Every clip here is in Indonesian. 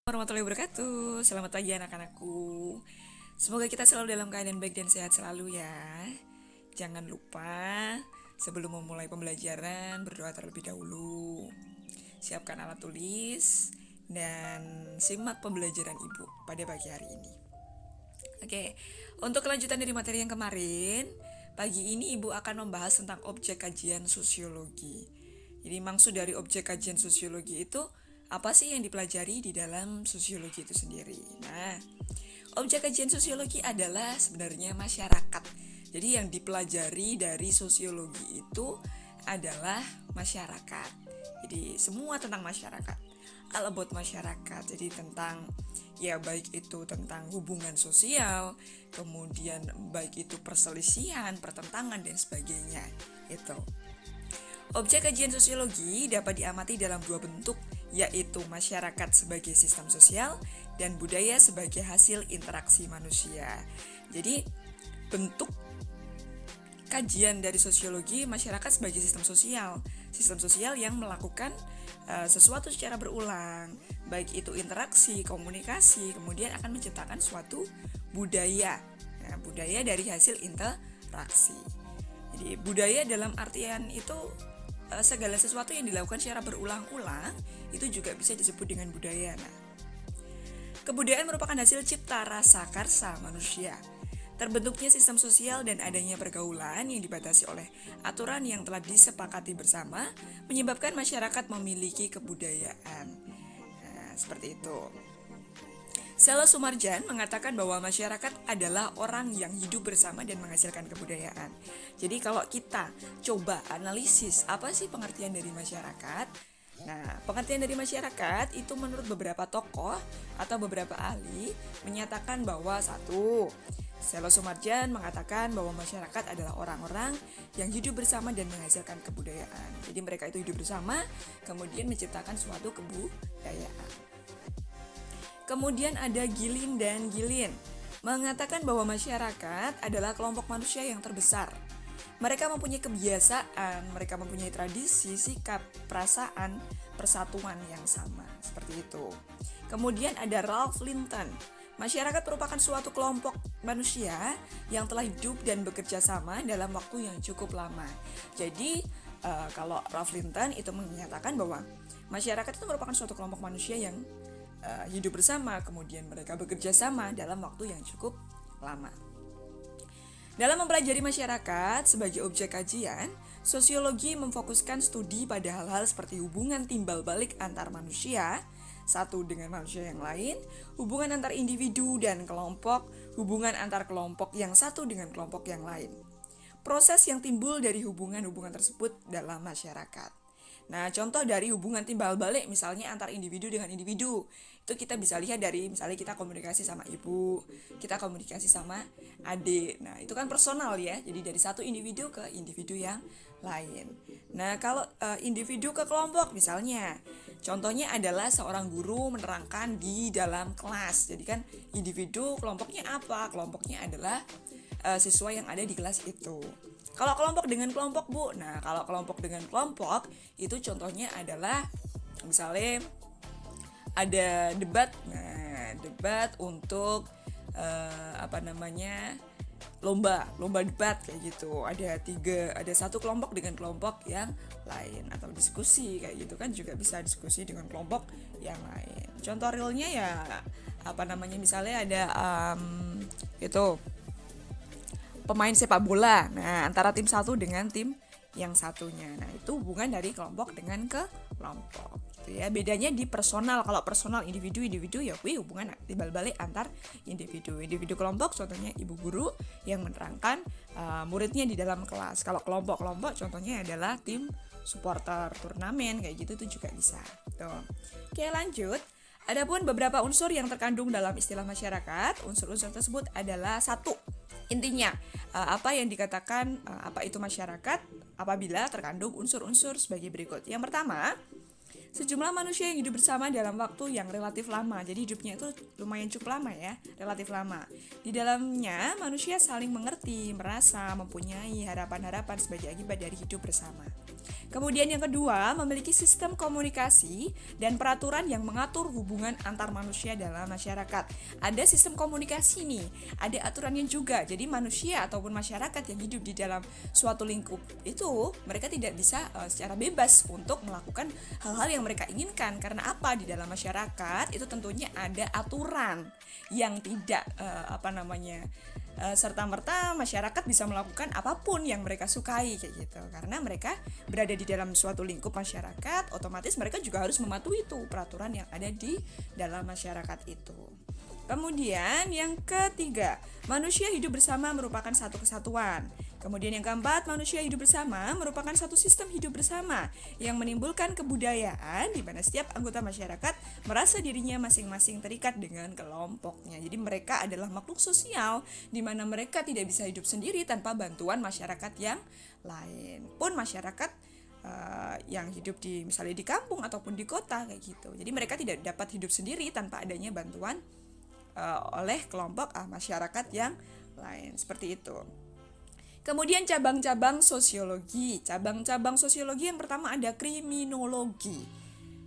Warahmatullahi wabarakatuh. Selamat pagi anak-anakku. Semoga kita selalu dalam keadaan baik dan sehat selalu ya. Jangan lupa sebelum memulai pembelajaran berdoa terlebih dahulu. Siapkan alat tulis dan simak pembelajaran Ibu pada pagi hari ini. Oke, untuk kelanjutan dari materi yang kemarin, pagi ini Ibu akan membahas tentang objek kajian sosiologi. Jadi maksud dari objek kajian sosiologi itu apa sih yang dipelajari di dalam sosiologi itu sendiri? Nah, objek kajian sosiologi adalah sebenarnya masyarakat. Jadi yang dipelajari dari sosiologi itu adalah masyarakat. Jadi semua tentang masyarakat. All about masyarakat. Jadi tentang baik itu tentang hubungan sosial, kemudian baik itu perselisihan, pertentangan dan sebagainya. Itu. Objek kajian sosiologi dapat diamati dalam dua bentuk, yaitu masyarakat sebagai sistem sosial dan budaya sebagai hasil interaksi manusia. Jadi bentuk kajian dari sosiologi masyarakat sebagai sistem sosial yang melakukan sesuatu secara berulang, baik itu interaksi, komunikasi, kemudian akan menciptakan suatu budaya. Nah, budaya dari hasil interaksi. Jadi budaya dalam artian itu segala sesuatu yang dilakukan secara berulang-ulang itu juga bisa disebut dengan budaya. Nah, kebudayaan merupakan hasil cipta rasa karsa manusia. Terbentuknya sistem sosial dan adanya pergaulan yang dibatasi oleh aturan yang telah disepakati bersama menyebabkan masyarakat memiliki kebudayaan. Nah, seperti itu. Sela Sumarjan mengatakan bahwa masyarakat adalah orang yang hidup bersama dan menghasilkan kebudayaan. Jadi kalau kita coba analisis apa sih pengertian dari masyarakat? Nah, pengertian dari masyarakat itu menurut beberapa tokoh atau beberapa ahli menyatakan bahwa satu, Sela Sumarjan mengatakan bahwa masyarakat adalah orang-orang yang hidup bersama dan menghasilkan kebudayaan. Jadi mereka itu hidup bersama, kemudian menciptakan suatu kebudayaan. Kemudian ada Gilin dan Gilin mengatakan bahwa masyarakat adalah kelompok manusia yang terbesar. Mereka mempunyai kebiasaan, mereka mempunyai tradisi, sikap, perasaan, persatuan yang sama. Seperti itu. Kemudian ada Ralph Linton. Masyarakat merupakan suatu kelompok manusia yang telah hidup dan bekerja sama dalam waktu yang cukup lama. Jadi kalau Ralph Linton itu menyatakan bahwa masyarakat itu merupakan suatu kelompok manusia yang hidup bersama, kemudian mereka bekerja sama dalam waktu yang cukup lama. Dalam mempelajari masyarakat sebagai objek kajian, sosiologi memfokuskan studi pada hal-hal seperti hubungan timbal balik antar manusia, satu dengan manusia yang lain, hubungan antar individu dan kelompok, hubungan antar kelompok yang satu dengan kelompok yang lain. Proses yang timbul dari hubungan-hubungan tersebut dalam masyarakat. Nah, contoh dari hubungan timbal balik misalnya antar individu dengan individu. Itu kita bisa lihat dari misalnya kita komunikasi sama ibu, kita komunikasi sama adik. Nah, itu kan personal ya. Jadi dari satu individu ke individu yang lain. Nah, kalau individu ke kelompok misalnya, contohnya adalah seorang guru menerangkan di dalam kelas. Jadi kan individu kelompoknya apa? Kelompoknya adalah siswa yang ada di kelas itu. Kalau kelompok dengan kelompok, Bu. Nah, kalau kelompok dengan kelompok itu contohnya adalah misalnya ada debat. Nah, debat untuk lomba debat kayak gitu. Ada satu kelompok dengan kelompok yang lain, atau diskusi kayak gitu kan juga bisa diskusi dengan kelompok yang lain. Contoh realnya ya misalnya ada pemain sepak bola. Nah, antara tim satu dengan tim yang satunya. Nah, itu hubungan dari kelompok dengan ke kelompok. Gitu ya. Bedanya di personal. Kalau personal individu ya hubungan timbal balik antar individu. Individu kelompok contohnya ibu guru yang menerangkan muridnya di dalam kelas. Kalau kelompok-kelompok contohnya adalah tim supporter turnamen kayak gitu tuh juga bisa. Tuh. Oke, lanjut. Adapun beberapa unsur yang terkandung dalam istilah masyarakat, unsur-unsur tersebut adalah satu. Intinya, apa yang dikatakan apa itu masyarakat apabila terkandung unsur-unsur sebagai berikut. Yang pertama, sejumlah manusia yang hidup bersama dalam waktu yang relatif lama. Jadi hidupnya itu lumayan cukup lama ya, relatif lama. Di dalamnya manusia saling mengerti, merasa, mempunyai harapan-harapan sebagai akibat dari hidup bersama. Kemudian yang kedua, memiliki sistem komunikasi dan peraturan yang mengatur hubungan antar manusia dalam masyarakat. Ada sistem komunikasi nih, ada aturannya juga. Jadi manusia ataupun masyarakat yang hidup di dalam suatu lingkup itu, mereka tidak bisa secara bebas untuk melakukan hal-hal yang mereka inginkan. Karena apa? Di dalam masyarakat itu tentunya ada aturan yang tidak serta-merta masyarakat bisa melakukan apapun yang mereka sukai kayak gitu. Karena mereka berada di dalam suatu lingkup masyarakat, otomatis mereka juga harus mematuhi itu peraturan yang ada di dalam masyarakat itu. Kemudian yang ketiga, manusia hidup bersama merupakan satu kesatuan. Kemudian yang keempat, manusia hidup bersama merupakan satu sistem hidup bersama yang menimbulkan kebudayaan di mana setiap anggota masyarakat merasa dirinya masing-masing terikat dengan kelompoknya. Jadi mereka adalah makhluk sosial di mana mereka tidak bisa hidup sendiri tanpa bantuan masyarakat yang lain. Pun masyarakat yang hidup misalnya di kampung ataupun di kota kayak gitu. Jadi mereka tidak dapat hidup sendiri tanpa adanya bantuan oleh kelompok masyarakat yang lain, seperti itu. Kemudian cabang-cabang sosiologi. Cabang-cabang sosiologi yang pertama ada kriminologi.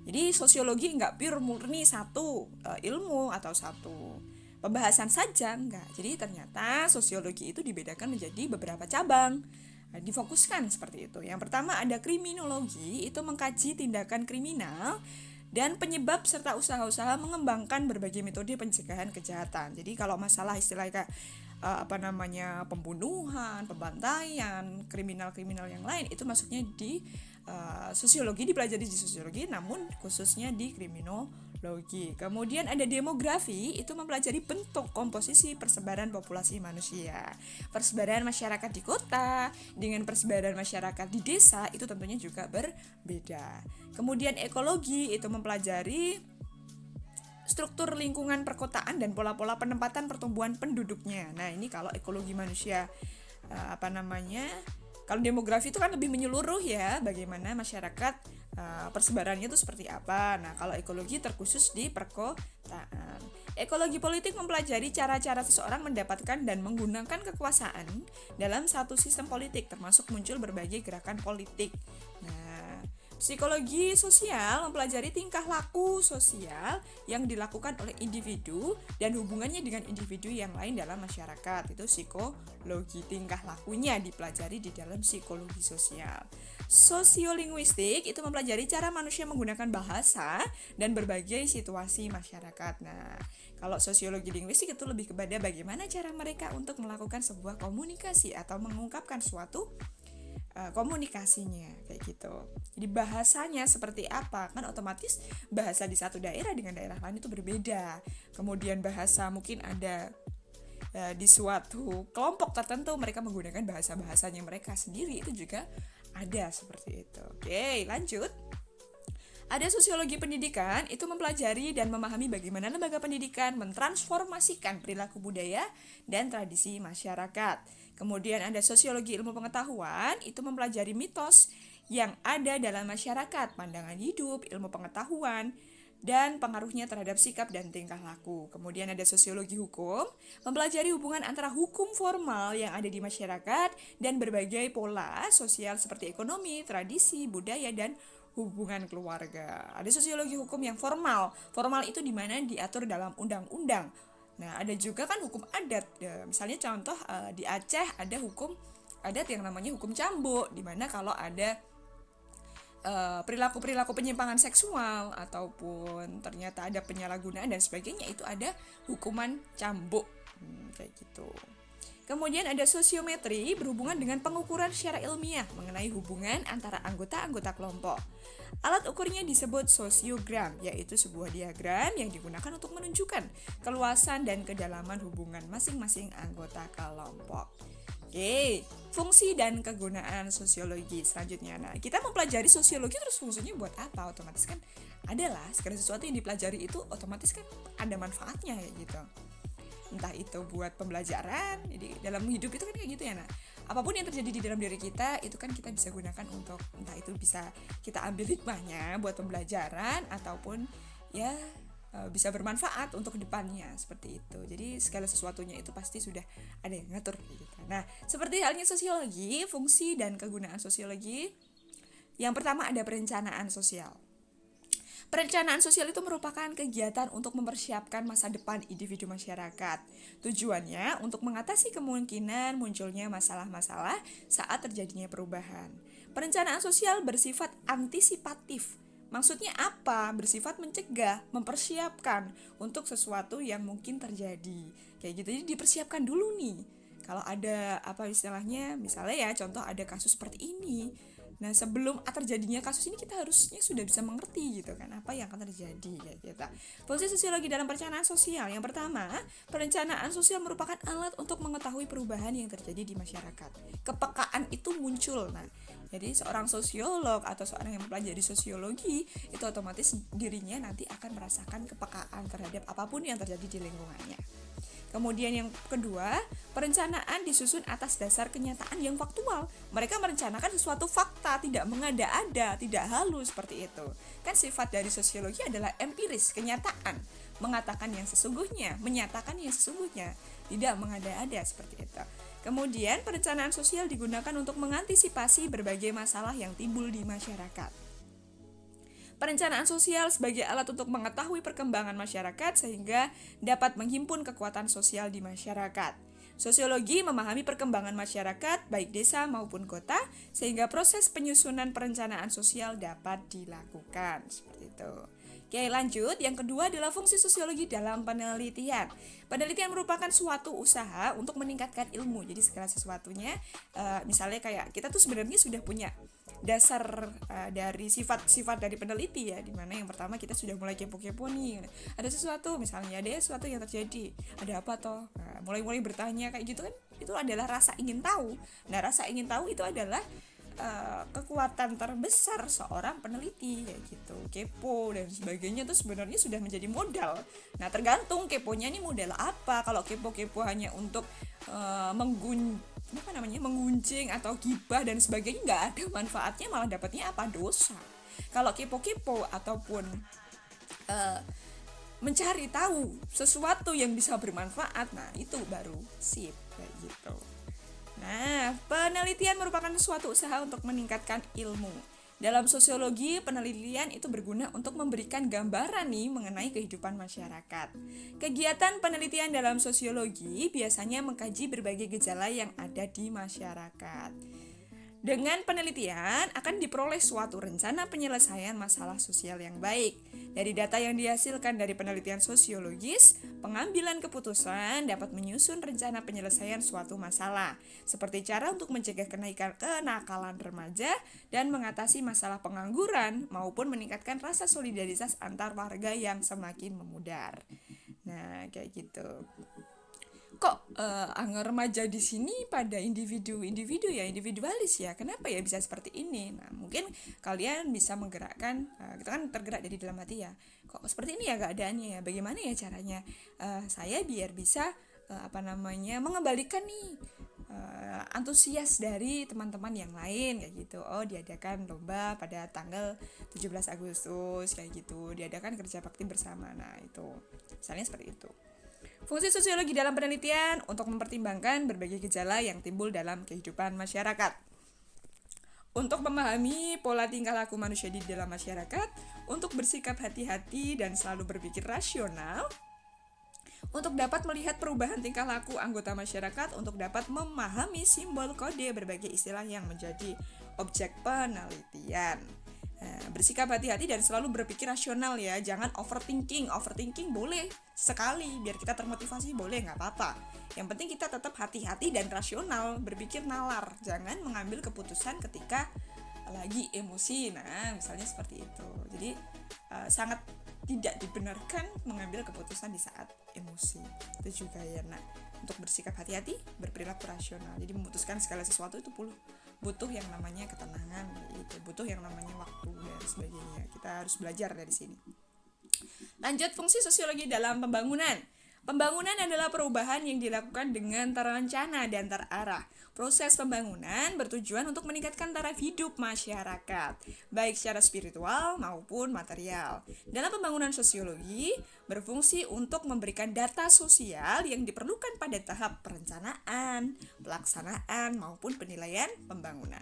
Jadi sosiologi nggak pure murni satu ilmu atau satu pembahasan saja, enggak. Jadi ternyata sosiologi itu dibedakan menjadi beberapa cabang. Difokuskan seperti itu. Yang pertama ada kriminologi, itu mengkaji tindakan kriminal dan penyebab serta usaha-usaha mengembangkan berbagai metode pencegahan kejahatan. Jadi kalau masalah istilahnya pembunuhan, pembantaian, kriminal-kriminal yang lain itu masuknya di sosiologi, dipelajari di sosiologi, namun khususnya di kriminologi. Kemudian ada demografi, itu mempelajari bentuk komposisi persebaran populasi manusia. Persebaran masyarakat di kota dengan persebaran masyarakat di desa itu tentunya juga berbeda. Kemudian ekologi itu mempelajari struktur lingkungan perkotaan dan pola-pola penempatan pertumbuhan penduduknya. Nah, ini kalau ekologi manusia kalau demografi itu kan lebih menyeluruh ya, bagaimana masyarakat persebarannya itu seperti apa. Nah, kalau ekologi terkhusus di perkotaan. Ekologi politik mempelajari cara-cara seseorang mendapatkan dan menggunakan kekuasaan dalam satu sistem politik, termasuk muncul berbagai gerakan politik. Nah, psikologi sosial mempelajari tingkah laku sosial yang dilakukan oleh individu dan hubungannya dengan individu yang lain dalam masyarakat. Itu psikologi, tingkah lakunya dipelajari di dalam psikologi sosial. Sosiolinguistik itu mempelajari cara manusia menggunakan bahasa dan berbagai situasi masyarakat. Nah, kalau sosiologi linguistik itu lebih kepada bagaimana cara mereka untuk melakukan sebuah komunikasi atau mengungkapkan suatu komunikasinya kayak gitu. Jadi bahasanya seperti apa, kan otomatis bahasa di satu daerah dengan daerah lain itu berbeda. Kemudian bahasa mungkin ada di suatu kelompok tertentu mereka menggunakan bahasanya mereka sendiri, itu juga ada seperti itu. Oke, lanjut. Ada sosiologi pendidikan, itu mempelajari dan memahami bagaimana lembaga pendidikan mentransformasikan perilaku budaya dan tradisi masyarakat. Kemudian ada sosiologi ilmu pengetahuan, itu mempelajari mitos yang ada dalam masyarakat, pandangan hidup, ilmu pengetahuan, dan pengaruhnya terhadap sikap dan tingkah laku. Kemudian ada sosiologi hukum, mempelajari hubungan antara hukum formal yang ada di masyarakat dan berbagai pola sosial seperti ekonomi, tradisi, budaya, dan hubungan keluarga. Ada sosiologi hukum yang formal. Formal itu di mana diatur dalam undang-undang. Nah, ada juga kan hukum adat. Misalnya contoh di Aceh ada hukum adat yang namanya hukum cambuk, di mana kalau ada perilaku-perilaku penyimpangan seksual ataupun ternyata ada penyalahgunaan dan sebagainya, itu ada hukuman cambuk kayak gitu. Kemudian ada sosiometri, berhubungan dengan pengukuran secara ilmiah mengenai hubungan antara anggota-anggota kelompok. Alat ukurnya disebut sosiogram, yaitu sebuah diagram yang digunakan untuk menunjukkan keluasan dan kedalaman hubungan masing-masing anggota kelompok. Oke, fungsi dan kegunaan sosiologi selanjutnya. Nah, kita mempelajari sosiologi terus fungsinya buat apa? Otomatis kan adalah segala sesuatu yang dipelajari itu otomatis kan ada manfaatnya kayak gitu. Entah itu buat pembelajaran, jadi dalam hidup itu kan kayak gitu ya. Nah, apapun yang terjadi di dalam diri kita itu kan kita bisa gunakan untuk, entah itu bisa kita ambil hikmahnya buat pembelajaran ataupun ya bisa bermanfaat untuk kedepannya, seperti itu. Jadi segala sesuatunya itu pasti sudah ada yang ngatur gitu. Nah, seperti halnya sosiologi, fungsi dan kegunaan sosiologi. Yang pertama ada perencanaan sosial. Perencanaan sosial itu merupakan kegiatan untuk mempersiapkan masa depan individu masyarakat. Tujuannya untuk mengatasi kemungkinan munculnya masalah-masalah saat terjadinya perubahan. Perencanaan sosial bersifat antisipatif. Maksudnya apa? Bersifat mencegah, mempersiapkan untuk sesuatu yang mungkin terjadi. Kayak gitu, jadi dipersiapkan dulu nih. Kalau ada apa istilahnya, misalnya ya contoh ada kasus seperti ini. Nah, sebelum terjadinya kasus ini kita harusnya sudah bisa mengerti gitu kan apa yang akan terjadi kayak gitu. Fungsi sosiologi dalam perencanaan sosial. Yang pertama, perencanaan sosial merupakan alat untuk mengetahui perubahan yang terjadi di masyarakat. Kepekaan itu muncul. Nah, jadi seorang sosiolog atau seorang yang mempelajari sosiologi itu otomatis dirinya nanti akan merasakan kepekaan terhadap apapun yang terjadi di lingkungannya. Kemudian yang kedua, perencanaan disusun atas dasar kenyataan yang faktual. Mereka merencanakan sesuatu fakta, tidak mengada-ada, tidak halus seperti itu. Kan sifat dari sosiologi adalah empiris, kenyataan. Mengatakan yang sesungguhnya, menyatakan yang sesungguhnya, tidak mengada-ada seperti itu. Kemudian perencanaan sosial digunakan untuk mengantisipasi berbagai masalah yang timbul di masyarakat. Perencanaan sosial sebagai alat untuk mengetahui perkembangan masyarakat sehingga dapat menghimpun kekuatan sosial di masyarakat. Sosiologi memahami perkembangan masyarakat baik desa maupun kota sehingga proses penyusunan perencanaan sosial dapat dilakukan. Seperti itu. Oke, lanjut. Yang kedua adalah fungsi sosiologi dalam penelitian. Penelitian merupakan suatu usaha untuk meningkatkan ilmu. Jadi segala sesuatunya, misalnya kayak kita tuh sebenarnya sudah punya dasar dari sifat-sifat dari peneliti ya, dimana yang pertama kita sudah mulai kepo-kepo nih, ada sesuatu misalnya ada sesuatu yang terjadi, ada apa toh, nah, mulai bertanya kayak gitu kan, itu adalah rasa ingin tahu. Nah, rasa ingin tahu itu adalah kekuatan terbesar seorang peneliti kayak gitu. Kepo dan sebagainya itu sebenarnya sudah menjadi modal. Nah, tergantung keponya ini modal apa. Kalau kepo-kepo hanya untuk menggunjing atau gibah dan sebagainya, nggak ada manfaatnya, malah dapatnya apa? Dosa. Kalau kepo-kepo ataupun mencari tahu sesuatu yang bisa bermanfaat, nah itu baru sip kayak gitu. Nah, penelitian merupakan suatu usaha untuk meningkatkan ilmu. Dalam sosiologi, penelitian itu berguna untuk memberikan gambaran nih mengenai kehidupan masyarakat. Kegiatan penelitian dalam sosiologi biasanya mengkaji berbagai gejala yang ada di masyarakat. Dengan penelitian akan diperoleh suatu rencana penyelesaian masalah sosial yang baik. Dari data yang dihasilkan dari penelitian sosiologis, pengambilan keputusan dapat menyusun rencana penyelesaian suatu masalah, seperti cara untuk mencegah kenakalan remaja dan mengatasi masalah pengangguran maupun meningkatkan rasa solidaritas antar warga yang semakin memudar. Nah, kayak gitu. Kok remaja di sini pada individu ya, individualis ya, kenapa ya bisa seperti ini? Nah, mungkin kalian bisa menggerakkan, kita kan tergerak dari dalam hati ya, kok seperti ini ya keadaannya ya, bagaimana ya caranya saya biar bisa mengembalikan nih antusias dari teman-teman yang lain kayak gitu. Oh, diadakan lomba pada tanggal 17 Agustus kayak gitu, diadakan kerja bakti bersama. Nah, itu misalnya seperti itu. Fungsi sosiologi dalam penelitian untuk mempertimbangkan berbagai gejala yang timbul dalam kehidupan masyarakat. Untuk memahami pola tingkah laku manusia di dalam masyarakat, untuk bersikap hati-hati dan selalu berpikir rasional, untuk dapat melihat perubahan tingkah laku anggota masyarakat, untuk dapat memahami simbol kode berbagai istilah yang menjadi objek penelitian. Nah, bersikap hati-hati dan selalu berpikir rasional ya, jangan overthinking boleh sekali biar kita termotivasi, boleh, nggak apa-apa, yang penting kita tetap hati-hati dan rasional, berpikir nalar, jangan mengambil keputusan ketika lagi emosi. Nah, misalnya seperti itu. Jadi sangat tidak dibenarkan mengambil keputusan di saat emosi, itu juga ya. Nah, untuk bersikap hati-hati, berperilaku rasional, jadi memutuskan segala sesuatu itu butuh yang namanya ketenangan, itu butuh yang namanya waktu dan sebagainya. Kita harus belajar dari sini. Lanjut, fungsi sosiologi dalam pembangunan. Pembangunan adalah perubahan yang dilakukan dengan terencana dan terarah. Proses pembangunan bertujuan untuk meningkatkan taraf hidup masyarakat, baik secara spiritual maupun material. Dalam pembangunan sosiologi, berfungsi untuk memberikan data sosial yang diperlukan pada tahap perencanaan, pelaksanaan, maupun penilaian pembangunan.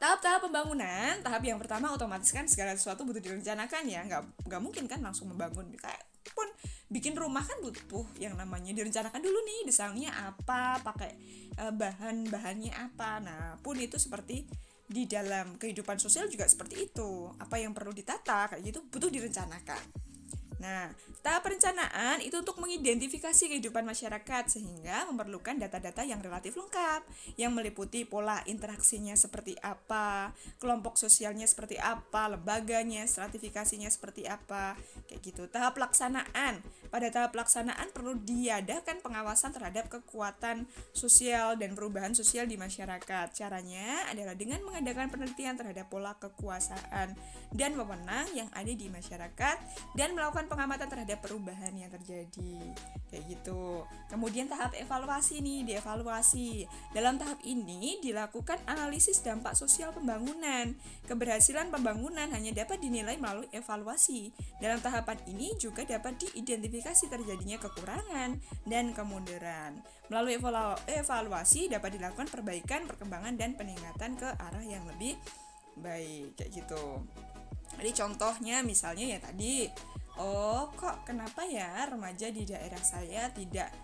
Tahap-tahap pembangunan, tahap yang pertama otomatis kan segala sesuatu butuh direncanakan ya, nggak mungkin kan langsung membangun. Kayak pun bikin rumah kan butuh yang namanya direncanakan dulu nih, desainnya apa, pakai bahan-bahannya apa. Nah pun itu seperti di dalam kehidupan sosial juga seperti itu, apa yang perlu ditata kayak gitu butuh direncanakan. Nah, tahap perencanaan itu untuk mengidentifikasi kehidupan masyarakat sehingga memerlukan data-data yang relatif lengkap yang meliputi pola interaksinya seperti apa, kelompok sosialnya seperti apa, lembaganya, stratifikasinya seperti apa, kayak gitu. Tahap pelaksanaan. Pada tahap pelaksanaan perlu diadakan pengawasan terhadap kekuatan sosial dan perubahan sosial di masyarakat. Caranya adalah dengan mengadakan penelitian terhadap pola kekuasaan dan wewenang yang ada di masyarakat dan melakukan pengamatan terhadap perubahan yang terjadi kayak gitu. Kemudian tahap evaluasi nih, dievaluasi. Dalam tahap ini dilakukan analisis dampak sosial pembangunan. Keberhasilan pembangunan hanya dapat dinilai melalui evaluasi. Dalam tahapan ini juga dapat diidentifikasi terjadinya kekurangan dan kemunduran. Melalui evaluasi dapat dilakukan perbaikan, perkembangan dan peningkatan ke arah yang lebih baik kayak gitu. Jadi contohnya misalnya ya tadi, kenapa ya remaja di daerah saya tidak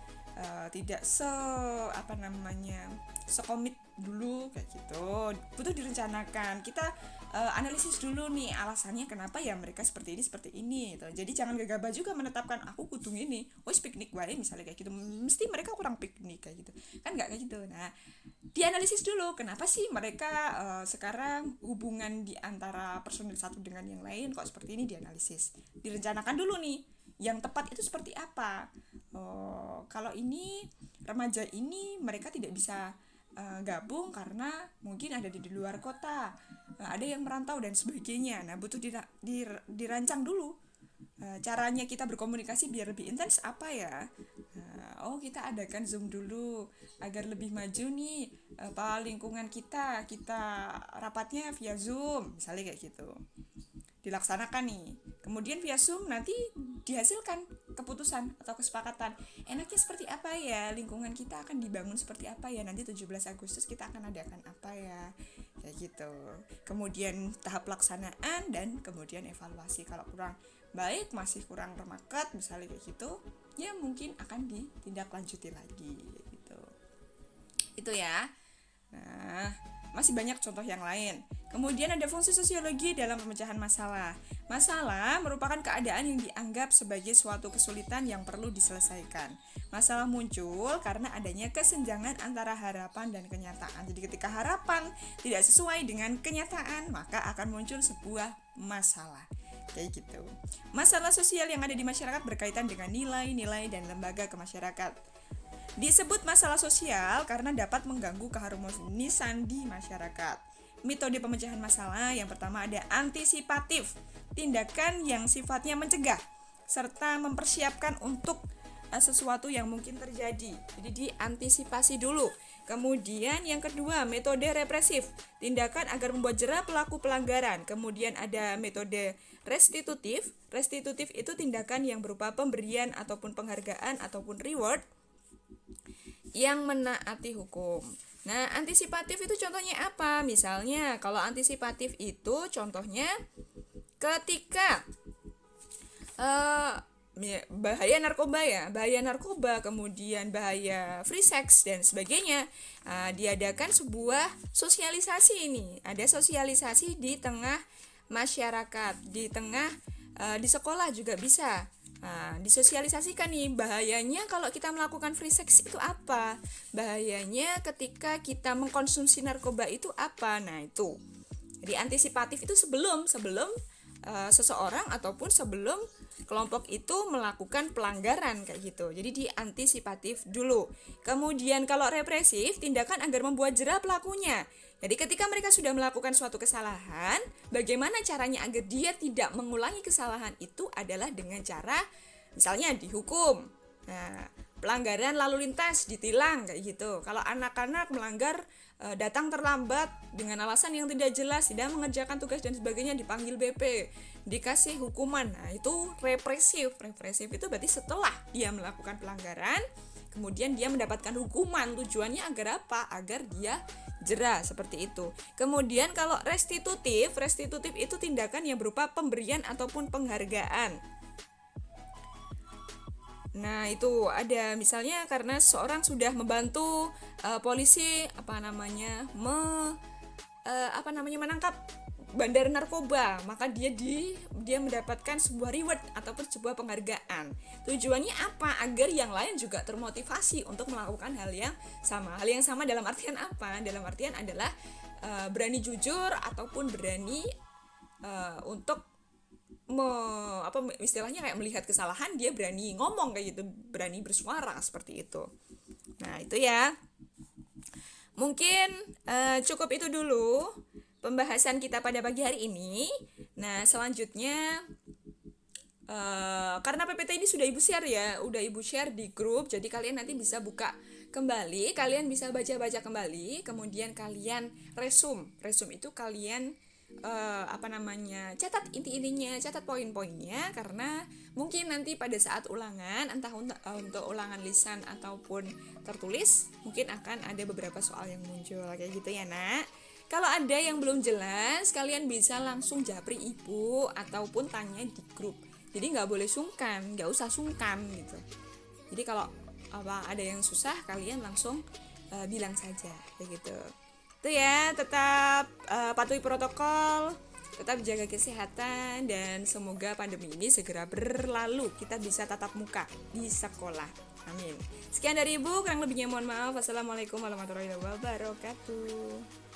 sekomit dulu kayak gitu. Butuh direncanakan. Kita analisis dulu nih alasannya kenapa ya mereka seperti ini gitu. Jadi jangan gegabah juga menetapkan aku kudu ini. Piknik wae misalnya kayak gitu. Mesti mereka kurang piknik kayak gitu. Kan enggak kayak gitu. Nah, dianalisis dulu kenapa sih mereka sekarang hubungan di antara personil satu dengan yang lain kok seperti ini, dianalisis. Direncanakan dulu nih yang tepat itu seperti apa. Kalau ini remaja ini mereka tidak bisa gabung karena mungkin ada di luar kota, ada yang merantau dan sebagainya. Nah butuh dirancang dulu caranya kita berkomunikasi biar lebih intens apa ya. Kita adakan Zoom dulu agar lebih maju nih, lingkungan kita rapatnya via Zoom misalnya kayak gitu, dilaksanakan nih. Kemudian via Zoom nanti dihasilkan keputusan atau kesepakatan. Enaknya seperti apa ya? Lingkungan kita akan dibangun seperti apa ya? Nanti 17 Agustus kita akan adakan apa ya? Kayak gitu. Kemudian tahap pelaksanaan dan kemudian evaluasi. Kalau kurang baik, masih kurang remaket misalnya kayak gitu, ya mungkin akan ditindaklanjuti lagi gitu. Itu ya. Nah, masih banyak contoh yang lain. Kemudian ada fungsi sosiologi dalam pemecahan masalah. Masalah merupakan keadaan yang dianggap sebagai suatu kesulitan yang perlu diselesaikan. Masalah muncul karena adanya kesenjangan antara harapan dan kenyataan. Jadi ketika harapan tidak sesuai dengan kenyataan, maka akan muncul sebuah masalah. Kayak gitu. Masalah sosial yang ada di masyarakat berkaitan dengan nilai-nilai dan lembaga kemasyarakatan. Disebut masalah sosial karena dapat mengganggu keharmonisan di masyarakat. Metode pemecahan masalah yang pertama ada antisipatif, tindakan yang sifatnya mencegah serta mempersiapkan untuk sesuatu yang mungkin terjadi. Jadi diantisipasi dulu. Kemudian yang kedua, metode represif, tindakan agar membuat jera pelaku pelanggaran. Kemudian ada metode restitutif. Restitutif itu tindakan yang berupa pemberian ataupun penghargaan ataupun reward yang menaati hukum. Nah, antisipatif itu contohnya apa? Misalnya, kalau antisipatif itu contohnya ketika bahaya narkoba, kemudian bahaya free sex dan sebagainya, diadakan sebuah sosialisasi ini. Ada sosialisasi di tengah masyarakat, di sekolah juga bisa. Disosialisasikan nih bahayanya kalau kita melakukan free sex itu apa, bahayanya ketika kita mengkonsumsi narkoba itu apa. Nah itu jadi antisipatif itu sebelum seseorang ataupun sebelum kelompok itu melakukan pelanggaran kayak gitu. Jadi diantisipatif dulu. Kemudian kalau represif, tindakan agar membuat jera pelakunya. Jadi ketika mereka sudah melakukan suatu kesalahan, bagaimana caranya agar dia tidak mengulangi kesalahan itu adalah dengan cara misalnya dihukum. Nah, pelanggaran lalu lintas ditilang kayak gitu. Kalau anak-anak melanggar datang terlambat dengan alasan yang tidak jelas, tidak mengerjakan tugas dan sebagainya, dipanggil BP, dikasih hukuman. Nah, itu represif. Represif itu berarti setelah dia melakukan pelanggaran, kemudian dia mendapatkan hukuman. Tujuannya agar apa? Agar dia jera, seperti itu. Kemudian kalau restitutif itu tindakan yang berupa pemberian ataupun penghargaan. Nah, itu ada misalnya karena seorang sudah membantu polisi menangkap bandar narkoba, maka dia mendapatkan sebuah reward ataupun sebuah penghargaan. Tujuannya apa? Agar yang lain juga termotivasi untuk melakukan hal yang sama. Hal yang sama dalam artian apa? Dalam artian adalah berani jujur ataupun berani untuk istilahnya kayak melihat kesalahan, dia berani ngomong kayak gitu, berani bersuara seperti itu. Nah, itu ya. Mungkin cukup itu dulu pembahasan kita pada pagi hari ini. Nah, selanjutnya karena PPT ini sudah Ibu share ya, udah Ibu share di grup, jadi kalian nanti bisa buka kembali, kalian bisa baca-baca kembali, kemudian kalian resum itu kalian catat inti-intinya, catat poin-poinnya, karena mungkin nanti pada saat ulangan, entah untuk ulangan lisan ataupun tertulis, mungkin akan ada beberapa soal yang muncul kayak gitu ya nak. Kalau ada yang belum jelas, kalian bisa langsung japri ibu ataupun tanya di grup. Jadi nggak boleh sungkan, nggak usah sungkan gitu. Jadi kalau ada yang susah, kalian langsung bilang saja kayak gitu. Itu ya, tetap patuhi protokol, tetap jaga kesehatan, dan semoga pandemi ini segera berlalu, kita bisa tatap muka di sekolah. Amin. Sekian dari Ibu, kurang lebihnya mohon maaf. Wassalamualaikum warahmatullahi wabarakatuh.